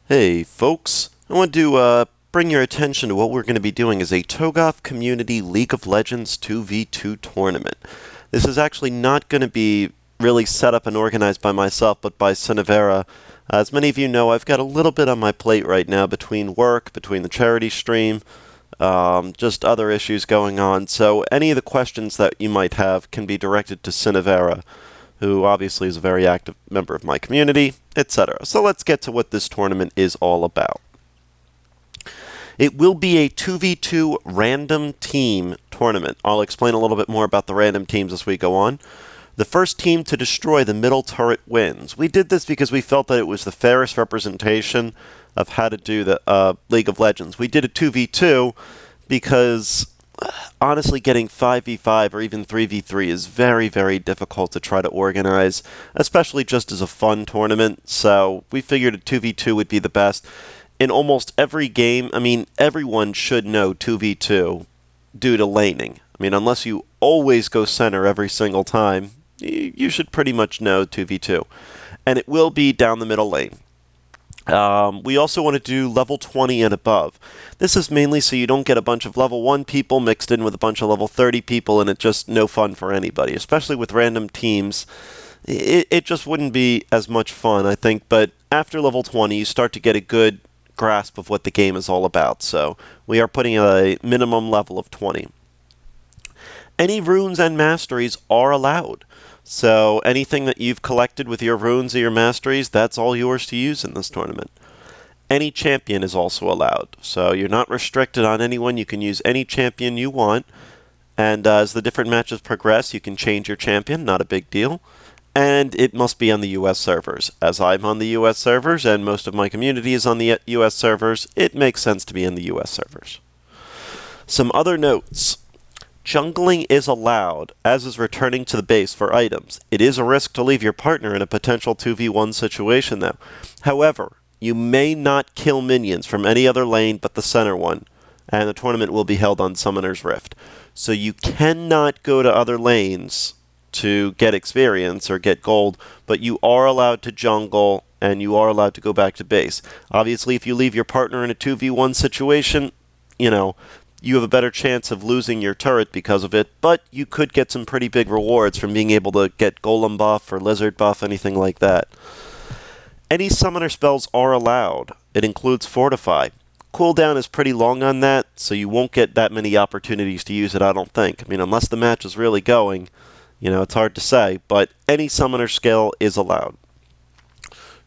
Hey folks, I want to bring your attention to what we're going to be doing as a Toegoff Community League of Legends 2v2 tournament. This is actually not going to be really set up and organized by myself, but by Sinovera. As many of you know, I've got a little bit on my plate right now between work, between the charity stream, just other issues going on, so any of the questions that you might have can be directed to Sinovera, who obviously is a very active member of my community, etc. So let's get to what this tournament is all about. It will be a 2v2 random team tournament. I'll explain a little bit more about the random teams as we go on. The first team to destroy the middle turret wins. We did this because we felt that it was the fairest representation of how to do the League of Legends. We did a 2v2 because honestly, getting 5v5 or even 3v3 is very, very difficult to try to organize, especially just as a fun tournament, so we figured a 2v2 would be the best. In almost every game, I mean, everyone should know 2v2 due to laning. I mean, unless you always go center every single time, you should pretty much know 2v2. And it will be down the middle lane. We also want to do level 20 and above. This is mainly so you don't get a bunch of level 1 people mixed in with a bunch of level 30 people, and it's just no fun for anybody, especially with random teams. It just wouldn't be as much fun, I think, but after level 20 you start to get a good grasp of what the game is all about, so we are putting a minimum level of 20. Any runes and masteries are allowed. So anything that you've collected with your runes or your masteries, that's all yours to use in this tournament. Any champion is also allowed. So you're not restricted on anyone. You can use any champion you want. And as the different matches progress, you can change your champion. Not a big deal. And it must be on the US servers. As I'm on the US servers and most of my community is on the US servers, it makes sense to be on the US servers. Some other notes. Jungling is allowed, as is returning to the base for items. It is a risk to leave your partner in a potential 2v1 situation, though. However, you may not kill minions from any other lane but the center one, and the tournament will be held on Summoner's Rift. So you cannot go to other lanes to get experience or get gold, but you are allowed to jungle, and you are allowed to go back to base. Obviously, if you leave your partner in a 2v1 situation, you have a better chance of losing your turret because of it, but you could get some pretty big rewards from being able to get golem buff or lizard buff, anything like that. Any summoner spells are allowed. It includes Fortify. Cooldown is pretty long on that, so you won't get that many opportunities to use it, I don't think. I mean, unless the match is really going, it's hard to say, but any summoner skill is allowed.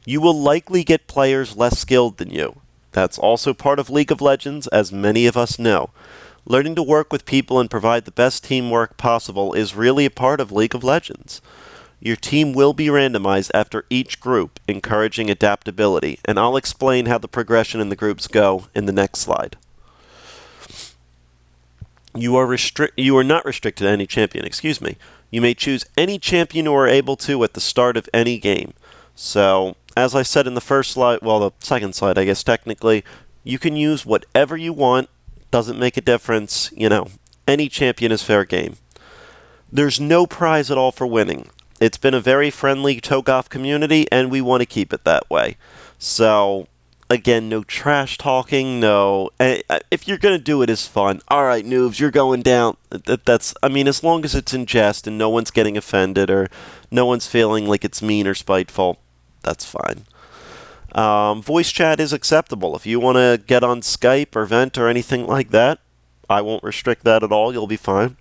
You will likely get players less skilled than you. That's also part of League of Legends, as many of us know. Learning to work with people and provide the best teamwork possible is really a part of League of Legends. Your team will be randomized after each group, encouraging adaptability, and I'll explain how the progression in the groups go in the next slide. You are not restricted to any champion, excuse me. You may choose any champion you are able to at the start of any game. So, as I said in the first slide, well, the second slide, I guess, technically, you can use whatever you want. Doesn't make a difference. Any champion is fair game. There's no prize at all for winning. It's been a very friendly Toegoff community, and we want to keep it that way. So, again, no trash talking, no... If you're going to do it, it's fun. All right, noobs, you're going down. As long as it's in jest and no one's getting offended or no one's feeling like it's mean or spiteful, that's fine. Voice chat is acceptable. If you want to get on Skype or Vent or anything like that, I won't restrict that at all. You'll be fine.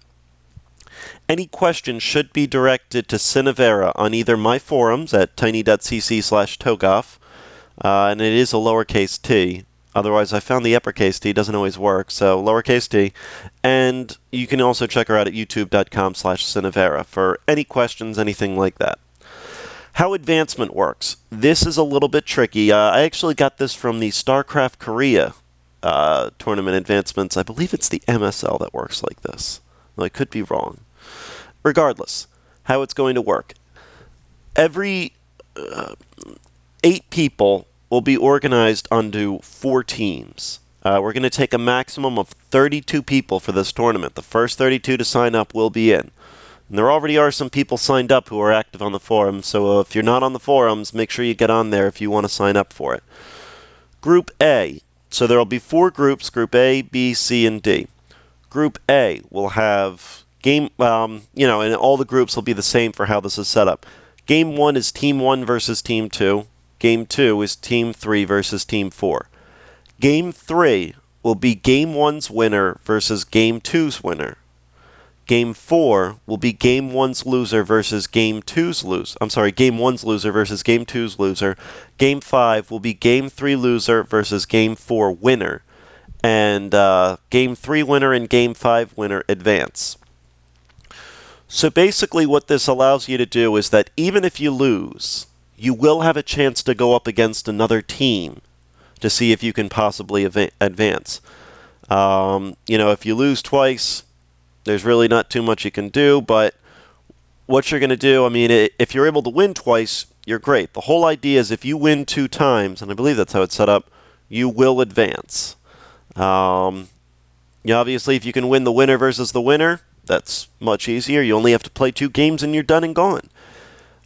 Any questions should be directed to Sinovera on either my forums at tiny.cc/Toegoff, and it is a lowercase t. Otherwise, I found the uppercase t doesn't always work, so lowercase t. And you can also check her out at youtube.com/Sinovera for any questions, anything like that. How advancement works. This is a little bit tricky. I actually got this from the StarCraft Korea tournament advancements. I believe it's the MSL that works like this. Well, I could be wrong. Regardless, how it's going to work. Every 8 people will be organized onto 4 teams. We're going to take a maximum of 32 people for this tournament. The first 32 to sign up will be in. And there already are some people signed up who are active on the forums, so if you're not on the forums, make sure you get on there if you want to sign up for it. Group A. So there will be 4 groups, Group A, B, C, and D. Group A will have and all the groups will be the same for how this is set up. Game 1 is Team 1 versus Team 2. Game 2 is Team 3 versus Team 4. Game 3 will be Game 1's winner versus Game 2's winner. Game 4 will be Game 1's loser versus Game 2's loser. Game 1's loser versus Game 2's loser. Game 5 will be Game 3 loser versus Game 4 winner. And Game 3 winner and Game 5 winner advance. So basically what this allows you to do is that even if you lose, you will have a chance to go up against another team to see if you can possibly advance. If you lose twice, there's really not too much you can do, but what you're going to do, if you're able to win twice, you're great. The whole idea is if you win 2 times, and I believe that's how it's set up, you will advance. Obviously, if you can win the winner versus the winner, that's much easier. You only have to play 2 games and you're done and gone.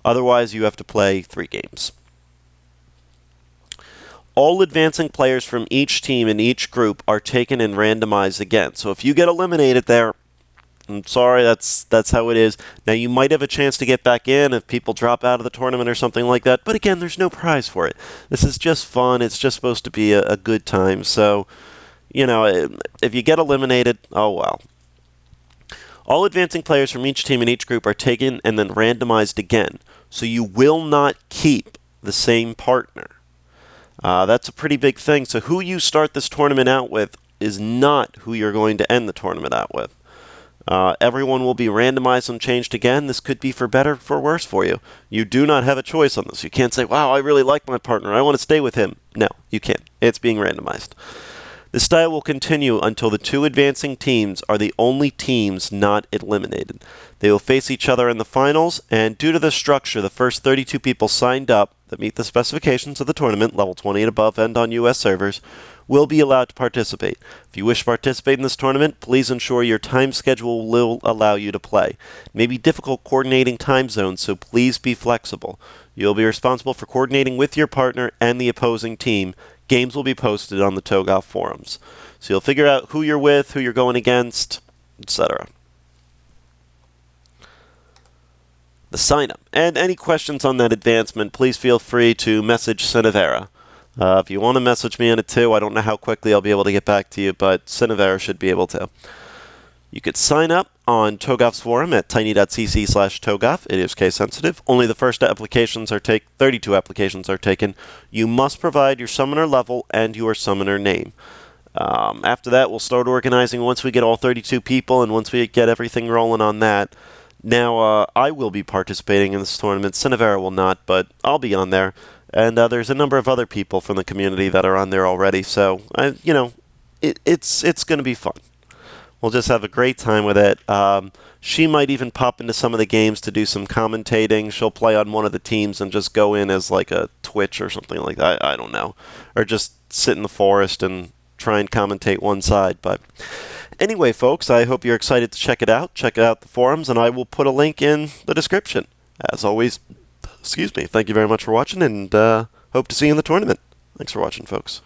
Otherwise, you have to play 3 games. All advancing players from each team in each group are taken and randomized again. So if you get eliminated there, I'm sorry, that's how it is. Now, you might have a chance to get back in if people drop out of the tournament or something like that. But again, there's no prize for it. This is just fun. It's just supposed to be a good time. So, if you get eliminated, oh well. All advancing players from each team in each group are taken and then randomized again. So you will not keep the same partner. That's a pretty big thing. So who you start this tournament out with is not who you're going to end the tournament out with. Everyone will be randomized and changed again. This could be for better or for worse for you. You do not have a choice on this. You can't say, wow, I really like my partner. I want to stay with him. No, you can't. It's being randomized. The style will continue until the 2 advancing teams are the only teams not eliminated. They will face each other in the finals, and due to the structure, the first 32 people signed up that meet the specifications of the tournament, level 20 and above and on US servers, will be allowed to participate. If you wish to participate in this tournament, please ensure your time schedule will allow you to play. It may be difficult coordinating time zones, so please be flexible. You'll be responsible for coordinating with your partner and the opposing team. Games will be posted on the Toegoff forums. So you'll figure out who you're with, who you're going against, etc. The sign-up. And any questions on that advancement, please feel free to message Sinovera. If you want to message me on it too, I don't know how quickly I'll be able to get back to you, but Sinovera should be able to. You could sign up on Toegoff's forum at tiny.cc/Toegoff. It is case sensitive. Only the first 32 applications are taken. You must provide your summoner level and your summoner name. After that, we'll start organizing once we get all 32 people and once we get everything rolling on that. Now, I will be participating in this tournament. Sinovera will not, but I'll be on there. And there's a number of other people from the community that are on there already. So, it's going to be fun. We'll just have a great time with it. She might even pop into some of the games to do some commentating. She'll play on one of the teams and just go in as like a Twitch or something like that. I don't know. Or just sit in the forest and try and commentate one side. But anyway, folks, I hope you're excited to check it out. Check out the forums, and I will put a link in the description. As always, thank you very much for watching, and hope to see you in the tournament. Thanks for watching, folks.